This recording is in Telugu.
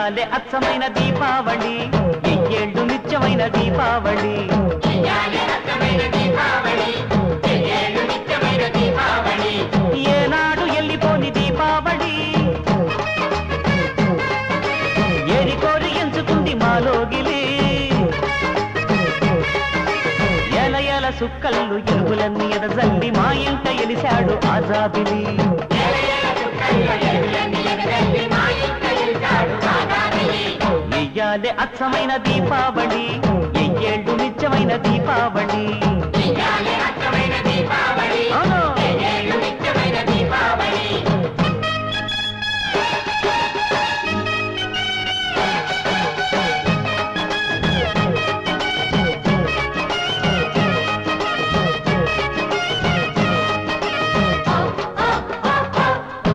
ఇయ్యాలే అచ్చమైన దీపావళి ఎయ్యేళ్ళు నిత్యమైన దీపావళి ఏనాడు ఎల్లిపోని దీపావళి ఏరి కోరి ఎంచుకుంది మాలోగిలి ఎల ఎల సుక్కళ్ళు ఎలుగులన్నీ ఎదజల్లి మా ఇంట ఎలిశాడు ఆజాబిలి ఇయ్యాలే అచ్చమైన దీపావళి ఎయ్యేళ్ళు నిత్యమైన దీపావళి అవును